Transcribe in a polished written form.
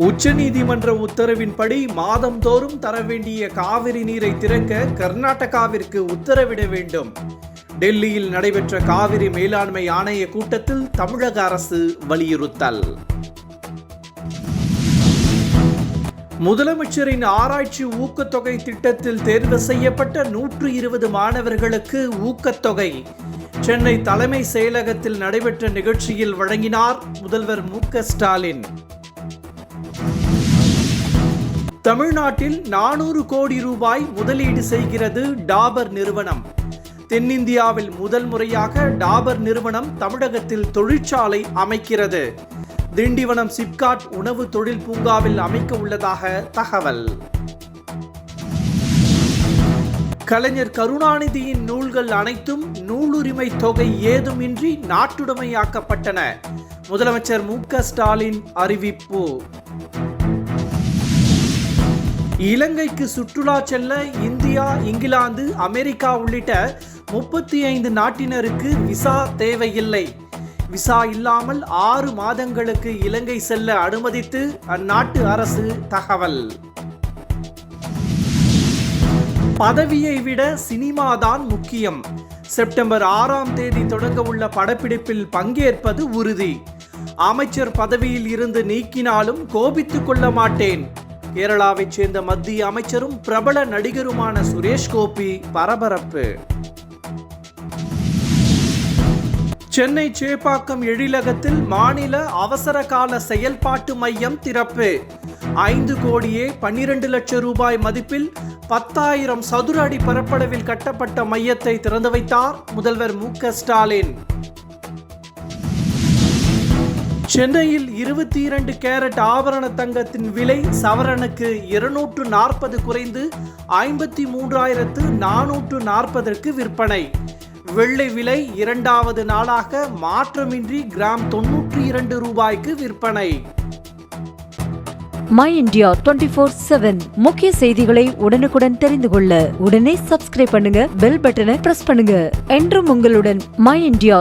உச்சநீதிமன்ற உத்தரவின்படி மாதந்தோறும் தர வேண்டிய காவிரி நீரை திறக்க கர்நாடகாவிற்கு உத்தரவிட வேண்டும். டெல்லியில் நடைபெற்ற காவிரி மேலாண்மை ஆணைய கூட்டத்தில் தமிழக அரசு வலியுறுத்தல். முதலமைச்சரின் ஆராய்ச்சி ஊக்கத்தொகை திட்டத்தில் தேர்வு செய்யப்பட்ட 120 மாணவர்களுக்கு ஊக்கத்தொகை சென்னை தலைமை செயலகத்தில் நடைபெற்ற நிகழ்ச்சியில் வழங்கினார் முதல்வர் மு.க. ஸ்டாலின். தமிழ்நாட்டில் 400 கோடி ரூபாய் முதலீடு செய்கிறது டாபர் நிறுவனம். தென்னிந்தியாவில் முதல் முறையாக டாபர் நிறுவனம் தமிழகத்தில் தொழிற்சாலை அமைக்கிறது. திண்டிவனம் சிப்காட் உணவு தொழில் பூங்காவில் அமைக்க உள்ளதாக தகவல். கலைஞர் கருணாநிதியின் நூல்கள் அனைத்தும் நூலுரிமை தொகை ஏதுமின்றி நாட்டுடைமையாக்கப்பட்டன. முதலமைச்சர் மு.க. ஸ்டாலின் அறிவிப்பு. இலங்கைக்கு சுற்றுலா செல்ல இந்தியா, இங்கிலாந்து, அமெரிக்கா உள்ளிட்ட 35 நாட்டினருக்கு விசா தேவையில்லை. விசா இல்லாமல் 6 மாதங்களுக்கு இலங்கை செல்ல அனுமதித்து அந்நாட்டு அரசு தகவல். பதவியை விட சினிமாதான் முக்கியம். செப்டம்பர் 6ஆம் தேதி தொடங்க உள்ள படப்பிடிப்பில் பங்கேற்பது உறுதி. அமைச்சர் பதவியில் இருந்து நீக்கினாலும் கோபித்துக் கொள்ள மாட்டேன். கேரளாவைச் சேர்ந்த மத்திய அமைச்சரும் பிரபல நடிகருமான சுரேஷ் கோபி பரபரப்பு. சென்னை சேப்பாக்கம் எழிலகத்தில் மாநில அவசர கால செயல்பாட்டு மையம் திறப்பு. 5 கோடியே 12 லட்சம் ரூபாய் மதிப்பில் 10,000 சதுர அடி பரப்பளவில் கட்டப்பட்ட மையத்தை திறந்து வைத்தார் முதல்வர் மு.க. ஸ்டாலின். சென்னையில் 22 கேரட் ஆபரண தங்கத்தின் விலை சவரனுக்கு 240 குறைந்து 53,440 விற்பனை. வெள்ளை விலை 2வது நாளாக மாற்றமின்றி கிராம் 92 ரூபாய்க்கு விற்பனை. மை இந்தியா 24/7 முக்கிய செய்திகளை உடனுக்குடன் தெரிந்து கொள்ள உடனே சப்ஸ்கிரைப் பண்ணுங்க, பெல் பட்டனை பிரஸ் பண்ணுங்க. என்றும் உங்களுடன் மை இந்தியா.